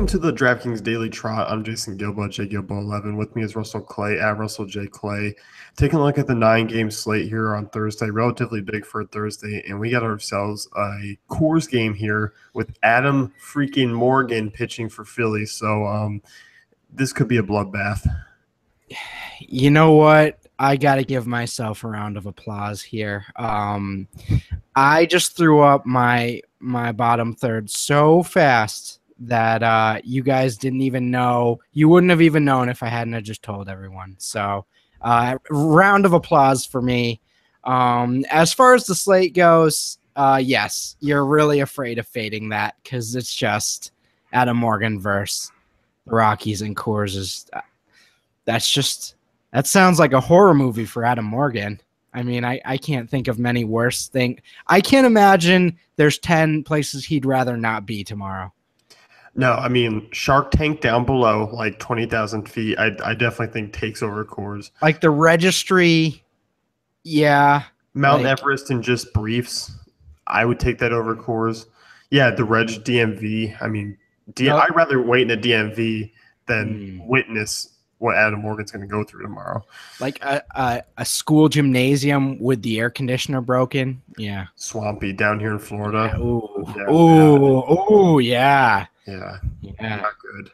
Welcome to the DraftKings Daily Trot. I'm Jason Gilbo, JGilbo11. With me is Russell Clay at Russell J. Clay. Taking a look at the 9-game slate here on Thursday, relatively big for a Thursday, and we got ourselves a Coors game here with Adam freaking Morgan pitching for Philly. So this could be a bloodbath. You know what? I got to give myself a round of applause here. I just threw up my bottom third so fast that you guys didn't even know. You wouldn't have even known if I hadn't have just told everyone. So round of applause for me. As far as the slate goes, yes, you're really afraid of fading that because it's just Adam Morgan versus the Rockies and Coors. That sounds like a horror movie for Adam Morgan. I mean, I can't think of many worse things. I can't imagine there's 10 places he'd rather not be tomorrow. No, I mean, Shark Tank down below, like 20,000 feet, I definitely think takes over Coors. Like the registry, yeah. Mount Everest in just briefs, I would take that over Coors. Yeah, the Reg DMV. I mean, I'd rather wait in a DMV than witness what Adam Morgan's going to go through tomorrow. Like a school gymnasium with the air conditioner broken. Yeah. Swampy down here in Florida. Yeah. Yeah. Yeah. Not good.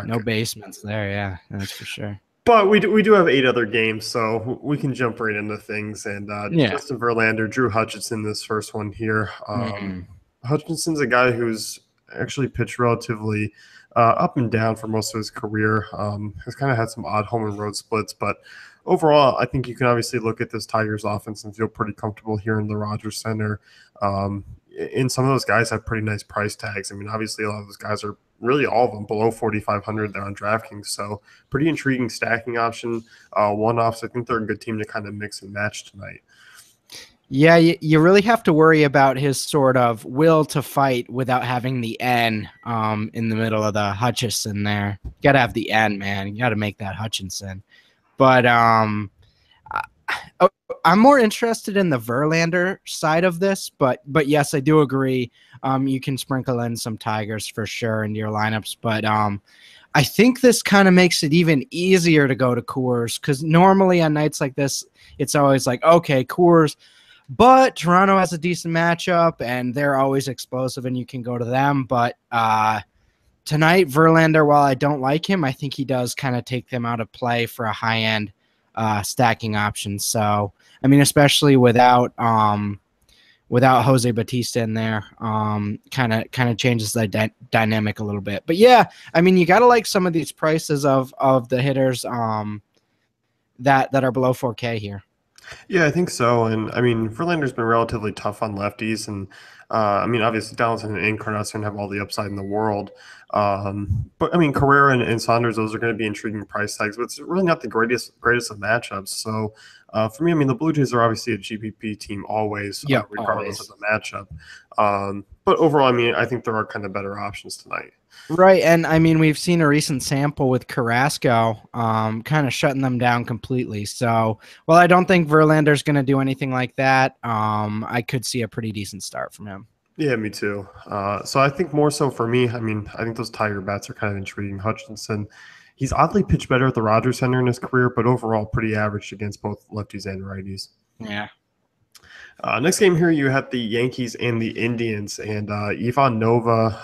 No basements there. Yeah, that's for sure. But we do have 8 other games, so we can jump right into things. And Justin Verlander, Drew Hutchinson, this first one here. Hutchinson's a guy who's actually pitched relatively up and down for most of his career. Has kind of had some odd home and road splits, but overall, I think you can obviously look at this Tigers offense and feel pretty comfortable here in the Rogers Center. And some of those guys have pretty nice price tags. I mean, obviously, a lot of those guys are really all of them below 4,500 there on DraftKings. So pretty intriguing stacking option. One-offs, I think they're a good team to kind of mix and match tonight. Yeah, you really have to worry about his sort of will to fight without having the N in the middle of the Hutchinson there. You got to have the N, man. You got to make that Hutchinson. But I'm more interested in the Verlander side of this. But yes, I do agree. You can sprinkle in some Tigers for sure into your lineups. But I think this kind of makes it even easier to go to Coors because normally on nights like this, it's always like, okay, Coors – but Toronto has a decent matchup, and they're always explosive, and you can go to them. But tonight, Verlander, while I don't like him, I think he does kind of take them out of play for a high-end stacking option. So, I mean, especially without Jose Bautista in there, kind of changes the dynamic a little bit. But, yeah, I mean, you got to like some of these prices of the hitters that are below 4K here. Yeah, I think so. And I mean, Verlander's been relatively tough on lefties. And I mean, obviously, Donaldson and Encarnacion have all the upside in the world. But I mean, Carrera and Saunders, those are going to be intriguing price tags, but it's really not the greatest of matchups. So for me, I mean, the Blue Jays are obviously a GPP team always, regardless of the matchup. But overall, I mean, I think there are kind of better options tonight. Right, and I mean, we've seen a recent sample with Carrasco kind of shutting them down completely. So, well, I don't think Verlander's going to do anything like that. I could see a pretty decent start from him. Yeah, me too. So I think more so for me, I mean, I think those Tiger bats are kind of intriguing. Hutchinson, he's oddly pitched better at the Rogers Center in his career, but overall pretty average against both lefties and righties. Yeah. Next game here, you have the Yankees and the Indians, and Ivan Nova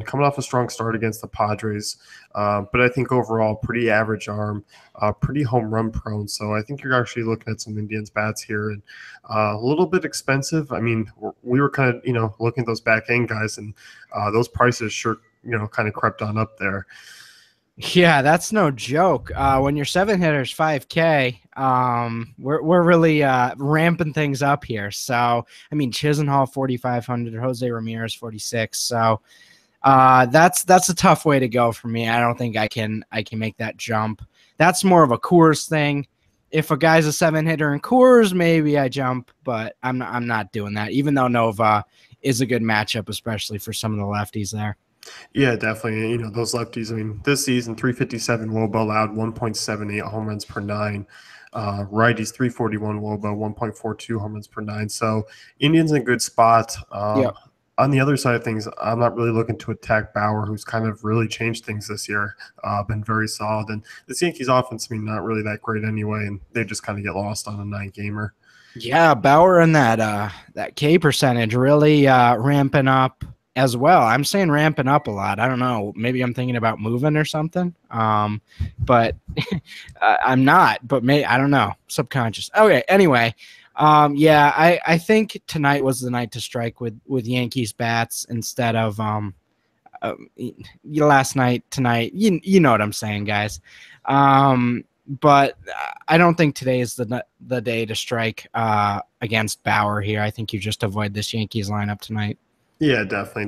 coming off a strong start against the Padres, but I think overall pretty average arm, pretty home run prone. So I think you're actually looking at some Indians bats here, and a little bit expensive. I mean, we were kind of looking at those back end guys, and those prices sure kind of crept on up there. Yeah, that's no joke. When your 7 hitters 5K, we're really ramping things up here. So, I mean, Chisenhall 4,500, Jose Ramirez 46. So, that's a tough way to go for me. I don't think I can make that jump. That's more of a Coors thing. If a guy's a 7 hitter in Coors, maybe I jump, but I'm not doing that. Even though Nova is a good matchup, especially for some of the lefties there. Yeah, definitely. Those lefties, I mean, this season, 357 WOBA allowed, 1.78 home runs per 9. Righties, 341 WOBA, 1.42 home runs per 9. So Indians in a good spot. On the other side of things, I'm not really looking to attack Bauer, who's kind of really changed things this year, been very solid. And the Yankees offense, I mean, not really that great anyway, and they just kind of get lost on a 9-gamer. Yeah, Bauer and that K percentage really ramping up as well. I'm saying ramping up a lot. I don't know. Maybe I'm thinking about moving or something. But I'm not. But I don't know. Subconscious. Okay. Anyway, yeah, I think tonight was the night to strike with Yankees bats instead of last night, tonight. You know what I'm saying, guys. But I don't think today is the day to strike against Bauer here. I think you just avoid this Yankees lineup tonight. Yeah, definitely.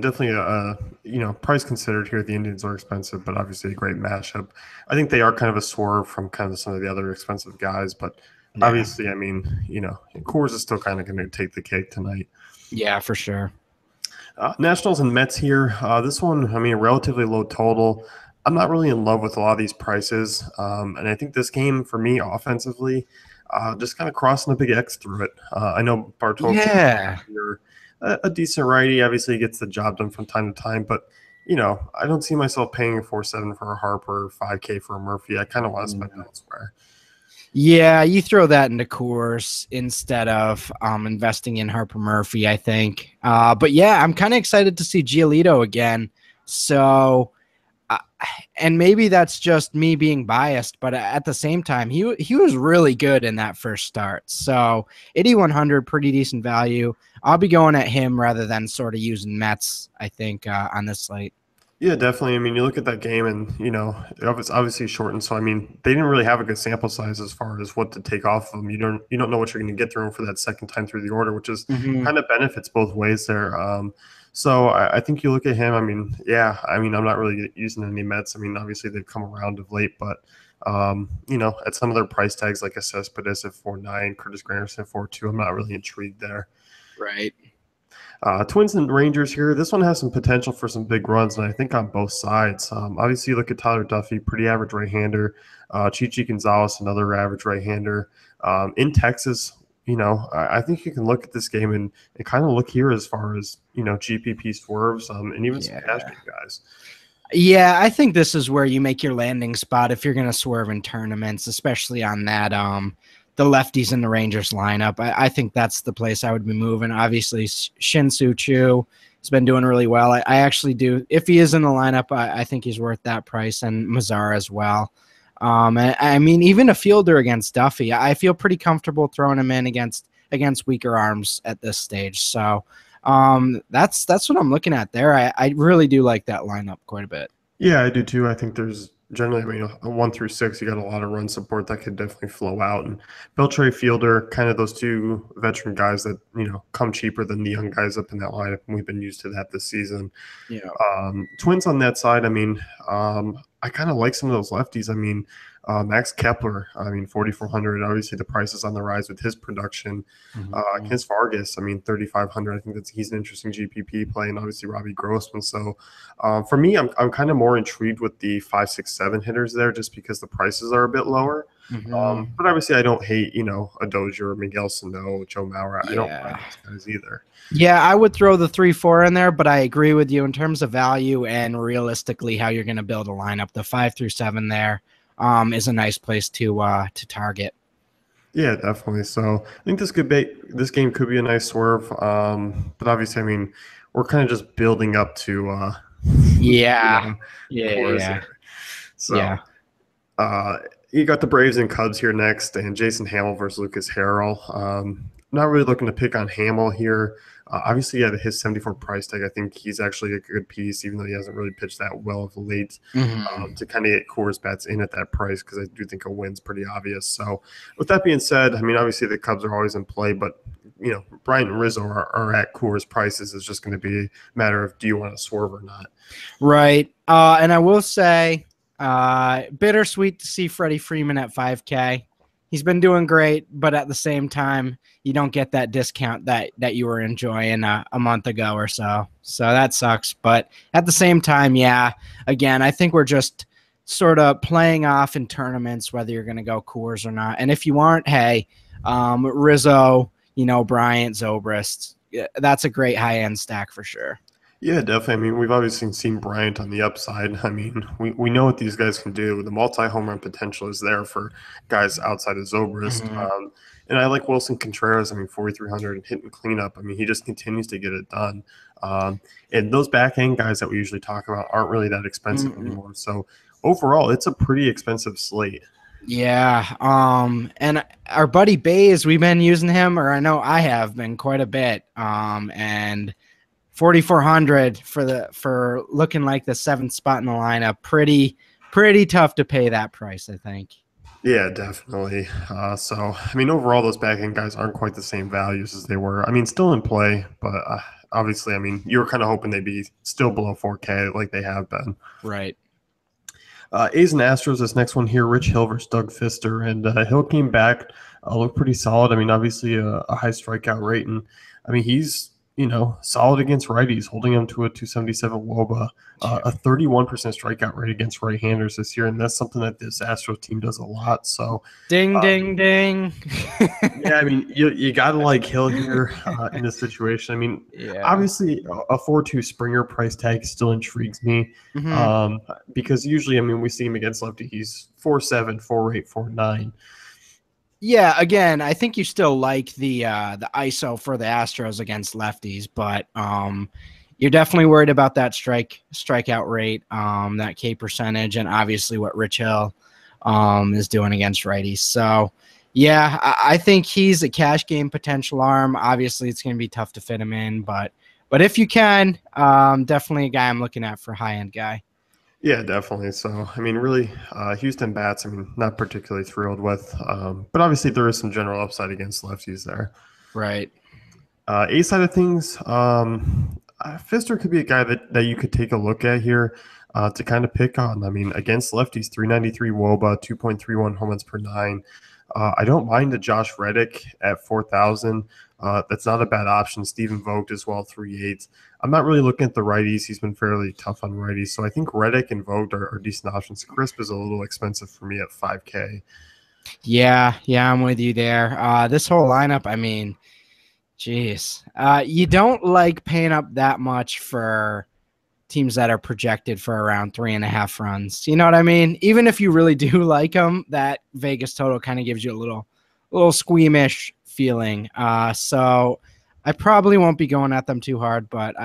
Price considered here, the Indians are expensive, but obviously a great matchup. I think they are kind of a swerve from kind of some of the other expensive guys, but obviously, I mean, Coors is still kind of going to take the cake tonight. Yeah, for sure. Nationals and Mets here. This one, I mean, a relatively low total. I'm not really in love with a lot of these prices, and I think this game for me offensively, just kind of crossing a big X through it. I know Bartolo, you're a decent righty. Obviously, he gets the job done from time to time, but I don't see myself paying 4.7 for a Harper, 5K for a Murphy. I kind of want to spend elsewhere. Yeah, you throw that into Coors instead of investing in Harper Murphy, I think. But yeah, I'm kind of excited to see Giolito again. So, and maybe that's just me being biased, but at the same time, he was really good in that first start. So 8,100, pretty decent value. I'll be going at him rather than sort of using Mets, I think, on this slate. Yeah, definitely. I mean, you look at that game and, it's obviously shortened. So, I mean, they didn't really have a good sample size as far as what to take off of them. You don't know what you're going to get through them for that second time through the order, which is kind of benefits both ways there. So I think you look at him. I mean, yeah, I mean, I'm not really using any Mets. I mean, obviously they've come around of late, but, at some of their price tags, like Cespedes at 4.9, Curtis Granderson at 4.2, I'm not really intrigued there. Right. Twins and Rangers here. This one has some potential for some big runs, and I think on both sides. Obviously, you look at Tyler Duffy, pretty average right-hander. Chichi Gonzalez, another average right-hander. In Texas, I think you can look at this game and kind of look here as far as, GPP swerves and even some cash game guys. Yeah, I think this is where you make your landing spot if you're going to swerve in tournaments, especially on that the lefties in the Rangers lineup. I think that's the place I would be moving. Obviously, Shin-Soo Choo has been doing really well. I actually do. If he is in the lineup, I think he's worth that price, and Mazar as well. I mean, even a fielder against Duffy, I feel pretty comfortable throwing him in against weaker arms at this stage. So that's what I'm looking at there. I really do like that lineup quite a bit. Yeah, I do too. I think there's generally, I mean, a 1 through 6, you got a lot of run support that could definitely flow out. And Beltre, Fielder, kind of those two veteran guys that, come cheaper than the young guys up in that lineup. And we've been used to that this season. Yeah. Twins on that side, I mean, I kind of like some of those lefties. I mean, Max Kepler, I mean, 4,400. Obviously, the price is on the rise with his production. Kenneth Vargas, I mean, 3,500. I think he's an interesting GPP play, and obviously Robbie Grossman. So, for me, I'm kind of more intrigued with the 5, 6, 7 hitters there, just because the prices are a bit lower. But obviously, I don't hate a Dozier, Miguel Sano, Joe Mauer. I don't like those guys either. Yeah, I would throw the 3, 4 in there, but I agree with you in terms of value and realistically how you're going to build a lineup. The 5 through 7 there is a nice place to target. Yeah, definitely. So I think this game could be a nice swerve. But obviously, I mean, we're kind of just building up to yeah. So you got the Braves and Cubs here next, and Jason Hamill versus Lucas Harrell. Not really looking to pick on Hamill here. Obviously, yeah, his 74 price tag, I think he's actually a good piece, even though he hasn't really pitched that well of late, to kind of get Coors bats in at that price, because I do think a win's pretty obvious. So with that being said, I mean, obviously the Cubs are always in play, but, Bryant and Rizzo are at Coors prices. It's just going to be a matter of, do you want to swerve or not? Right. And I will say, bittersweet to see Freddie Freeman at 5K. He's been doing great, but at the same time, you don't get that discount that you were enjoying a month ago or so. So that sucks. But at the same time, yeah, again, I think we're just sort of playing off in tournaments, whether you're going to go Coors or not. And if you aren't, hey, Rizzo, Bryant, Zobrist, that's a great high-end stack for sure. Yeah, definitely. I mean, we've obviously seen Bryant on the upside. I mean, we know what these guys can do. The multi-home run potential is there for guys outside of Zobrist. Mm-hmm. And I like Wilson Contreras. I mean, 4,300 hitting cleanup. I mean, he just continues to get it done. And those back end guys that we usually talk about aren't really that expensive anymore. So overall, it's a pretty expensive slate. Yeah. And our buddy Bays, we've been using him, or I know I have been quite a bit. And 4,400 for looking like the seventh spot in the lineup. Pretty tough to pay that price, I think. Yeah, definitely. So, I mean, overall, those back end guys aren't quite the same values as they were. I mean, still in play, but obviously, I mean, you were kind of hoping they'd be still below 4K like they have been. Right. A's and Astros, this next one here, Rich Hill versus Doug Fister. And Hill came back, looked pretty solid. I mean, obviously a high strikeout rate. And, I mean, he's, solid against righties, holding him to a 277 WOBA, a 31% strikeout rate against right-handers this year. And that's something that this Astros team does a lot. So ding, ding. Yeah, I mean, you got to like Hill here in this situation. I mean, obviously a 4.2 Springer price tag still intrigues me because usually, I mean, we see him against lefty. He's 4.7, 4.8, 4.9. Yeah, again, I think you still like the ISO for the Astros against lefties, but you're definitely worried about that strikeout rate, that K percentage, and obviously what Rich Hill is doing against righties. So, yeah, I think he's a cash game potential arm. Obviously, it's going to be tough to fit him in, but if you can, definitely a guy I'm looking at for high-end guy. Yeah, definitely. So, I mean, really, Houston bats, I mean, not particularly thrilled with, but obviously there is some general upside against lefties there. Right. A side of things, Fister could be a guy that you could take a look at here to kind of pick on. I mean, against lefties, 393 WOBA, 2.31 home runs per nine. I don't mind a Josh Reddick at 4,000. That's not a bad option. Stephen Vogt as well, 3.8. I'm not really looking at the righties. He's been fairly tough on righties. So I think Reddick and Vogt are decent options. Crisp is a little expensive for me at 5K. Yeah, I'm with you there. This whole lineup, I mean, geez. You don't like paying up that much for teams that are projected for around 3.5 runs. You know what I mean? Even if you really do like them, that Vegas total kind of gives you a little squeamish feeling. So I probably won't be going at them too hard, but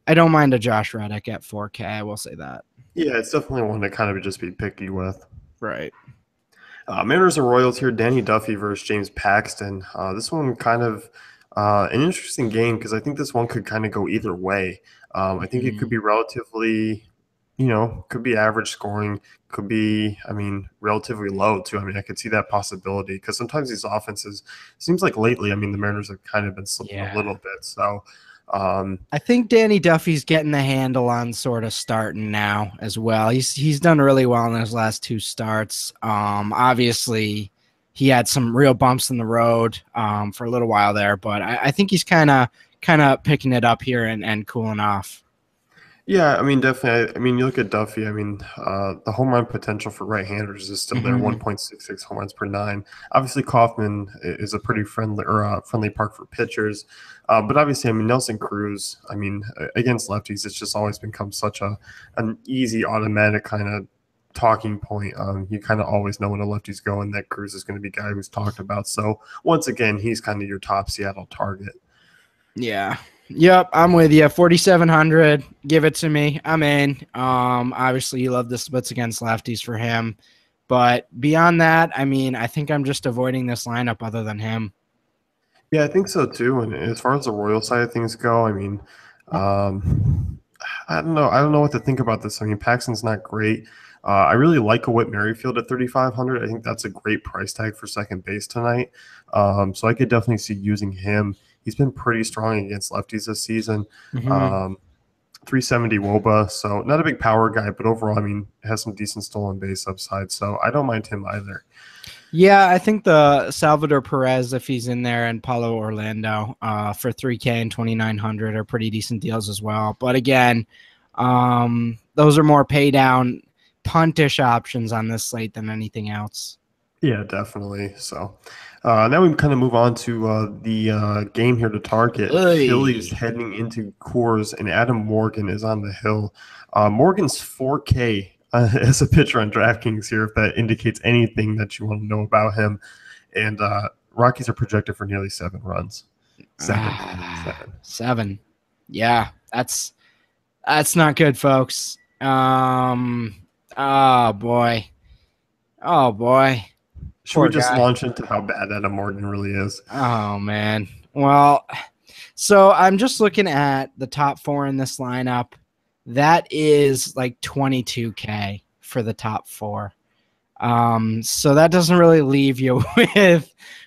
I don't mind a Josh Reddick at 4K. I will say that. Yeah, it's definitely one to kind of just be picky with. Right. Mariners and Royals here, Danny Duffy versus James Paxton. This one kind of an interesting game because I think this one could kind of go either way. I think it could be relatively, could be average scoring, could be, I mean, relatively low too. I mean, I could see that possibility because sometimes these offenses, seems like lately, I mean, the Mariners have kind of been slipping a little bit. So I think Danny Duffy's getting the handle on sort of starting now as well. He's done really well in his last 2 starts. Obviously, he had some real bumps in the road for a little while there, but I think he's kind of picking it up here and cooling off. Yeah, I mean, definitely. I mean, you look at Duffy. I mean, the home run potential for right-handers is still there, 1.66 home runs per nine. Obviously, Kauffman is a pretty friendly park for pitchers, but obviously, I mean, Nelson Cruz. I mean, against lefties, it's just always become such an easy, automatic kind of talking point. You kind of always know when a lefty's going that Cruz is going to be a guy who's talked about. So once again, he's kind of your top Seattle target. Yeah. Yep, I'm with you. 4,700. Give it to me. I'm in. Obviously, you love the splits against lefties for him. But beyond that, I mean, I think I'm just avoiding this lineup other than him. Yeah, I think so too. And as far as the Royal side of things go, I mean, I don't know. I don't know what to think about this. I mean, Paxton's not great. I really like a Whit Merrifield at 3,500. I think that's a great price tag for second base tonight. So I could definitely see using him. He's been pretty strong against lefties this season. 370 WOBA, so not a big power guy, but overall, I mean, has some decent stolen base upside. So I don't mind him either. Yeah, I think the Salvador Perez, if he's in there, and Paulo Orlando for 3K and 2,900 are pretty decent deals as well. But again, those are more pay down puntish options on this slate than anything else. Yeah, definitely. So Now we kind of move on to the game here to target. Phillies Oy. heading into Coors, and Adam Morgan is on the hill. Morgan's 4K as a pitcher on DraftKings here, if that indicates anything that you want to know about him. And Rockies are projected for nearly 7 runs. Seven. Yeah, that's not good, folks. Oh boy. Should we just launch into how bad Adam Morgan really is? Oh man. Well, so I'm just looking at the top 4 in this lineup. That is like 22K for the top 4. So that doesn't really leave you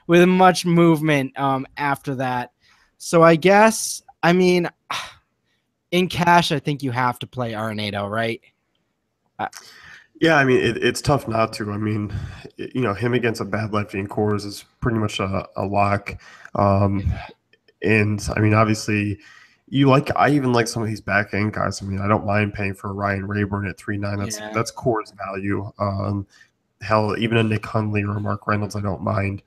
with much movement after that. So I guess, I mean, in cash, I think you have to play Arenado, right? Yeah, I mean, it's tough not to. I mean, him against a bad lefty in Coors is pretty much a lock. And, I mean, obviously, I even like some of these back end guys. I mean, I don't mind paying for Ryan Rayburn at 3.9. That's Coors value. Hell, even a Nick Hundley or a Mark Reynolds, I don't mind.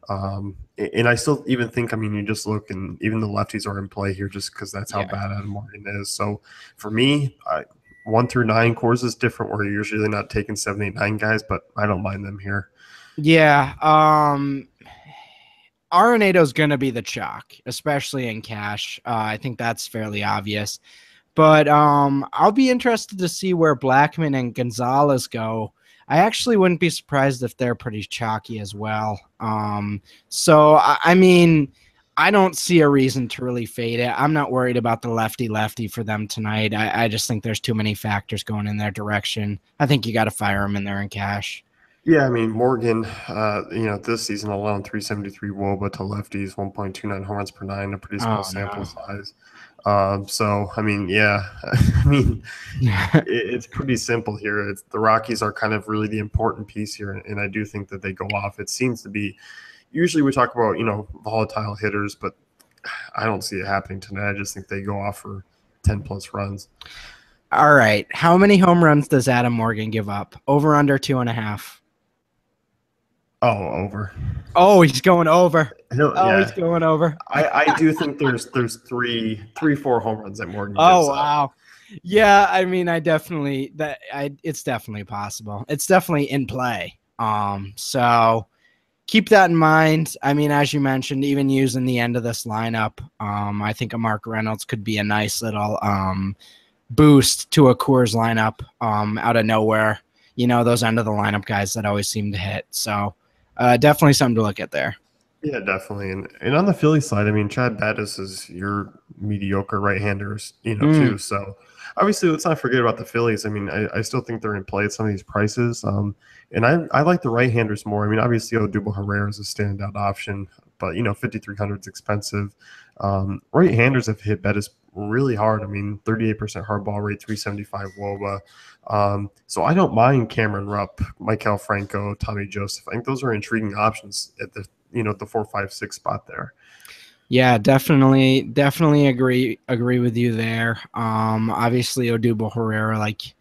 And I still even think, I mean, you just look and even the lefties are in play here just because that's how bad Adam Morgan is. So for me, 1 through 9 Coors is different where you're usually not taking 7, 8, 9 guys, but I don't mind them here. Yeah. Arenado's going to be the chalk, especially in cash. I think that's fairly obvious. But I'll be interested to see where Blackmon and Gonzalez go. I actually wouldn't be surprised if they're pretty chalky as well. So, I mean, I don't see a reason to really fade it. I'm not worried about the lefty for them tonight. I just think there's too many factors going in their direction. I think you got to fire them in there in cash. Yeah, I mean, Morgan, this season alone, 373 WOBA to lefties, 1.29 home runs per 9, a pretty small sample size. So, I mean, yeah, I mean, it's pretty simple here. The Rockies are kind of really the important piece here, and I do think that they go off. It seems to be – usually we talk about, volatile hitters, but I don't see it happening tonight. I just think they go off for 10-plus runs. All right. How many home runs does Adam Morgan give up? Over, under 2.5? Oh, over. Oh, he's going over. He's going over. I do think there's 4 home runs that Morgan gives wow. Yeah, I mean, it's definitely possible. It's definitely in play. So keep that in mind. I mean, as you mentioned, even using the end of this lineup, I think a Mark Reynolds could be a nice little boost to a Coors lineup out of nowhere. Those end of the lineup guys that always seem to hit. So definitely something to look at there. Yeah, definitely. And on the Philly side, I mean, Chad Battis is your mediocre right-handers, too. So obviously, let's not forget about the Phillies. I mean, I still think they're in play at some of these prices. And I like the right-handers more. I mean, obviously, Odubel Herrera is a standout option, but, 5,300 is expensive. Right-handers have hit Bettis really hard. I mean, 38% hard ball rate, 375 WOBA. So I don't mind Cameron Rupp, Maikel Franco, Tommy Joseph. I think those are intriguing options at the 4, 5, 6 spot there. Yeah, definitely agree with you there. Obviously Odubel Herrera, like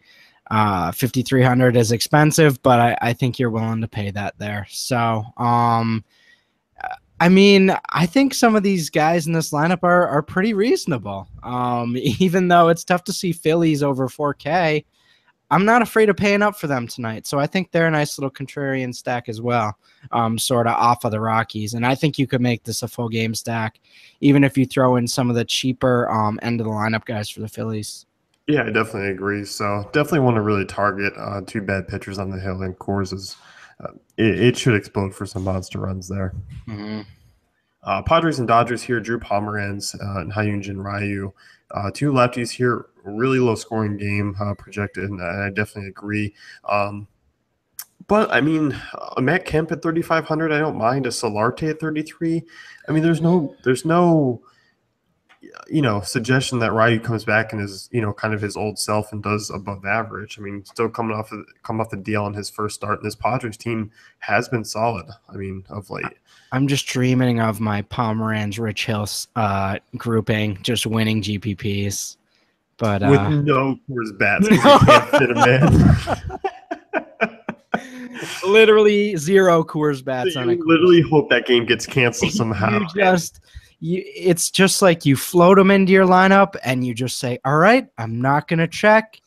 5,300 is expensive, but I think you're willing to pay that there. So, I mean, I think some of these guys in this lineup are pretty reasonable. Even though it's tough to see Phillies over 4K, I'm not afraid of paying up for them tonight. So I think they're a nice little contrarian stack as well, sort of off of the Rockies. And I think you could make this a full game stack, even if you throw in some of the cheaper end of the lineup guys for the Phillies. Yeah, I definitely agree. So definitely want to really target 2 bad pitchers on the hill, and Coors is it should explode for some monster runs there. Mm-hmm. Padres and Dodgers here, Drew Pomeranz and Hyunjin Ryu. 2 lefties here, really low scoring game projected, and I definitely agree. But I mean, Matt Kemp at 3,500, I don't mind. A Solarte at 33. I mean, there's no suggestion that Ryu comes back and is kind of his old self and does above average. I mean, still come off the deal on his first start, and this Padres team has been solid. I mean, of late. I'm just dreaming of my Pomeranz Rich Hill grouping, just winning GPPs, but with no Coors bats, you can't fit him in. Literally 0 Coors bats on a You literally hope that game gets canceled somehow. It's just like you float them into your lineup and you just say, all right, I'm not going to check.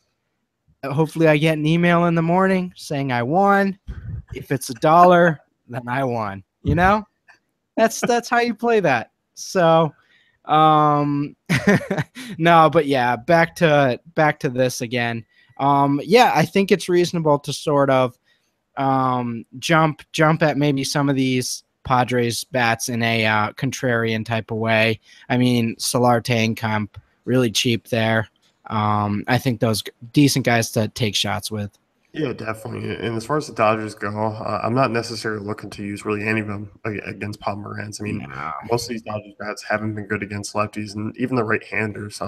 Hopefully I get an email in the morning saying I won. If it's $1, then I won. You know, that's how you play that. So, no, but yeah, back to this again. Yeah, I think it's reasonable to sort of jump at maybe some of these Padres bats in a contrarian type of way. I mean, Solarte and Kemp, really cheap there. I think those decent guys to take shots with. Yeah, definitely. And as far as the Dodgers go, I'm not necessarily looking to use really any of them against Pomeranz. I mean, most of these Dodgers bats haven't been good against lefties, and even the right-handers.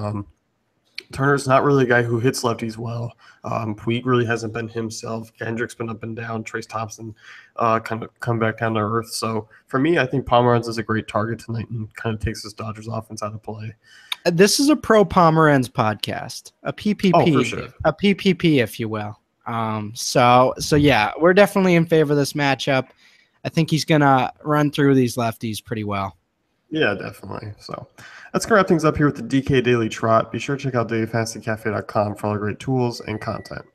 Turner's not really a guy who hits lefties well. Puig really hasn't been himself. Kendrick's been up and down. Trace Thompson kind of come back down to earth. So for me, I think Pomeranz is a great target tonight and kind of takes this Dodgers offense out of play. This is a pro Pomeranz podcast, a PPP, for sure. A PPP, if you will. So yeah, we're definitely in favor of this matchup. I think he's gonna run through these lefties pretty well. Yeah, definitely. So that's going to wrap things up here with the DK Daily Trot. Be sure to check out dailyfantasycafe.com for all the great tools and content.